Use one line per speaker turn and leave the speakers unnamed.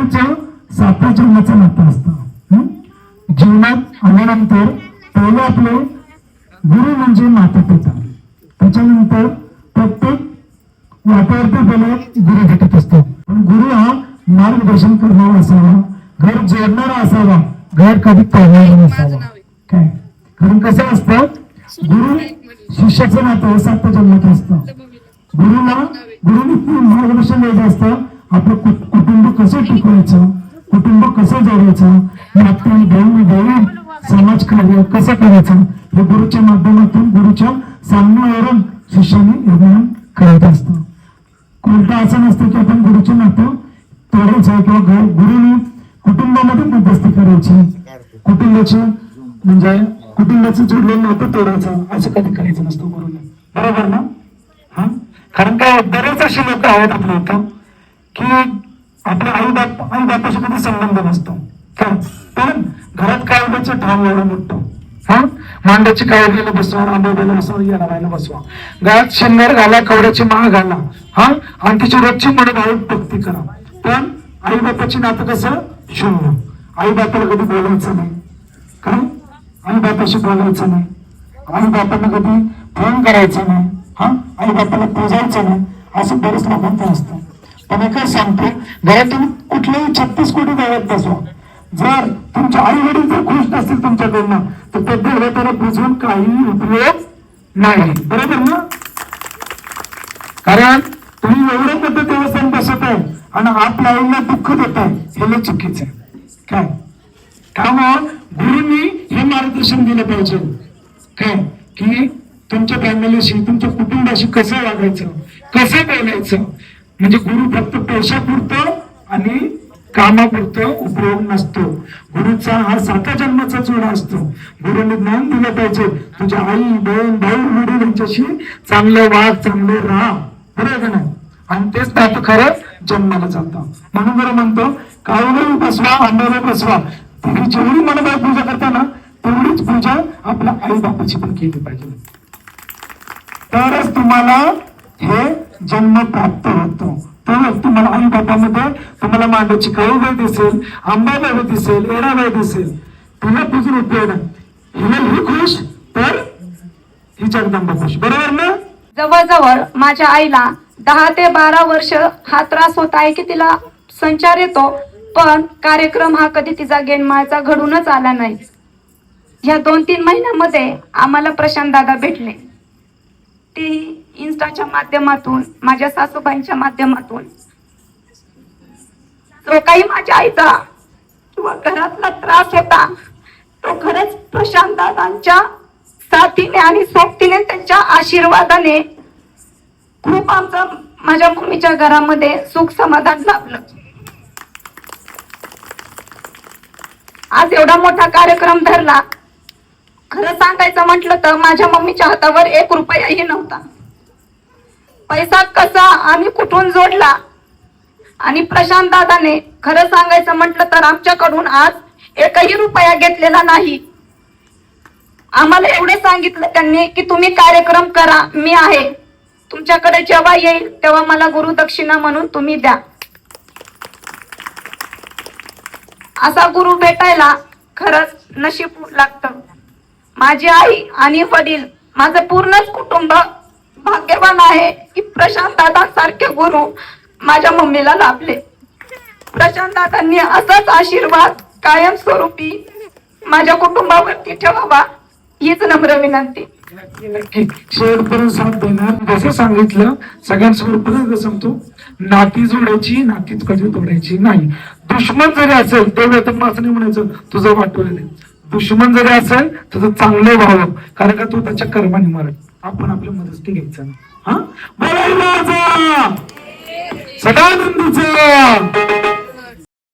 गुरुचं 7 जन्माचं नातं असतं. जीवनात आल्यानंतर पहिले आपले गुरु म्हणजे माता पिता, त्याच्यानंतर प्रत्येक वातावरती पहिला गुरु भेटत असतो. पण गुरु हा मार्गदर्शन करणारा असावा, घर जोडणारा असावा, घर कधी तोडणारा नसावा. काय कारण कसं असतं, गुरु शिष्याचं नातं 7 जन्माचं असतं. गुरुनी मार्गदर्शन द्यायचं असतं. आपलं कुटुंब कसं टिकवायचं, कुटुंब कसं जोडायचं, नाती बहीण समाजकार्य कसं करायचं, हे गुरुच्या माध्यमातून गुरुच्या सामन्यावरून शिष्याने निर्माण करत असतं. कोणतं असं नसतं की आपण गुरुचे नातं तोडायचं किंवा गुरुने कुटुंबामध्ये मध्यस्थी करायची, कुटुंबाची म्हणजे कुटुंबाचं जोडलेलं नातं तोडायचं असं कधी करायचं नसतं गुरुने. बरोबर ना? हा, कारण काय बरेच असे लोक आहेत आपल्या इथं की आपल्या आई बापाशी कधी संबंध नसतो. पण घरात काय होतं, ठाम एवढं मोठं, हा मांड्याची काळजीला बसवा, आंबेला बसवा, येणारायला बसवा, घरात शिंगार घाला, कवड्याची माळ घाला, हा आणि तिची रोजची मनोभाविक भक्ती करा. पण आई बापाची नातं कसं शून्य. आई बापाला कधी बोलायचं नाही, काय आई बापाशी बोलायचं नाही, आई बापाला कधी फोन करायचा नाही, हा आई बापाला पोजायचं नाही, असं बरेच लोकांचं असतं. पण काय सांगतो, घरातून कुठल्याही 36 कोटी देवात बसवा, जर तुमच्या आई वडील जर खुश नसतील तुमच्याकडनं, तर त्या देवताला बुजवून काही उपयोग नाही. बरोबर ना? कारण तुम्ही एवढं मोठं देवस्थान बसत आहे आणि आपल्या आईला दुःख देत आहे, हे लय चुकीचं आहे. काय त्यामुळं गुरुंनी हे मार्गदर्शन दिलं पाहिजे, काय की तुमच्या फॅमिलीशी, तुमच्या कुटुंबाशी कसं वागायचं, कसं बोलायचं. म्हणजे गुरु फक्त पैशापुरतं आणि कामापुरतं उपयोग नसतो. गुरुचा हा 7 जन्माचा जोडा असतो. गुरुने ज्ञान दिलं पाहिजे, तुझ्या आई बहीण भाऊ वडील यांच्याशी चांगलं वाग, चांगलं राहा. बरोबर नाही? आणि तेच नातं खरं जन्माला जातं. म्हणून जर म्हणतो कावळी बसवा, आंब्याला बसवा, तुम्ही जेवढी मनोभाव पूजा करता ना, तेवढीच पूजा आपल्या आई बापाची पण केली पाहिजे. तरच तुम्हाला हे जन्म प्राप्त होतो. तरच तुम्हाला आई बापामध्ये तुम्हाला मांडाची काळी वेळ दिसेल, आंबा वेळ दिसेल, एडा वेळ दिसेल. तिला पूजून उपयोग आहे. हिला ही खुश तर ही जगदंबा खुश. बरोबर ना?
जवळजवळ माझ्या आईला 10 ते 12 वर्ष हा त्रास होत आहे की तिला संचार येतो, पण कार्यक्रम हा कधी तिचा गेनमाळचा घडूनच आला नाही. या 2-3 महिन्यामध्ये आम्हाला प्रशांत दादा भेटले, ते इन्स्टाच्या माध्यमातून, माझ्या सासूबाईंच्या माध्यमातून. जो काही माझ्या आईचा किंवा घरातला त्रास होता, तो खरंच प्रशांत दादांच्या साथीने आणि सोबतीने, त्यांच्या आशीर्वादाने खूप आमचं, माझ्या मम्मीच्या घरामध्ये सुख समाधान लाभलं. आज एवढा मोठा कार्यक्रम धरला. खरं सांगायचं म्हटलं तर माझ्या मम्मीच्या हातावर 1 रुपयाही नव्हता. पैसा कसा आणि कुठून जोडला, आणि प्रशांत दादाने खरं सांगायचं म्हटलं तर आमच्याकडून आज 1ही रुपया घेतलेला नाही. आम्हाला एवढे सांगितलं त्यांनी की तुम्ही कार्यक्रम करा, मी आहे, तुमच्याकडे जेव्हा येईल तेव्हा मला गुरुदक्षिणा म्हणून तुम्ही द्या. असा गुरु भेटायला खरंच नशीब लागतं. माझी आई आणि वडील, माझं पूर्णच कुटुंब भाग्यवान आहे की प्रशांत दादा सारखे गुरु माझ्या मम्मीला लाभले. प्रशांत दादांनी असाच आशीर्वाद कायमस्वरूपी माझ्या कुटुंबावरती ठेवावा, हीच नम्र विनंती.
नक्की शेवटपर्यंत साथ देणार. जसं सांगितलं सगळ्यांसमोर परत सांगतो, नाती जोडायची, नातीच कधी तोडायची नाही. दुश्मन जरी असेल तेवढं तर माझं नाही म्हणायचं तुझं वाटवलं. दुश्मन जरी असेल तर चांगलं व्हावं, कारण का तो त्याच्या कर्माने मरत. आपण आपल्या मदती घ्यायचं. हा बोलायला सदानंदीचा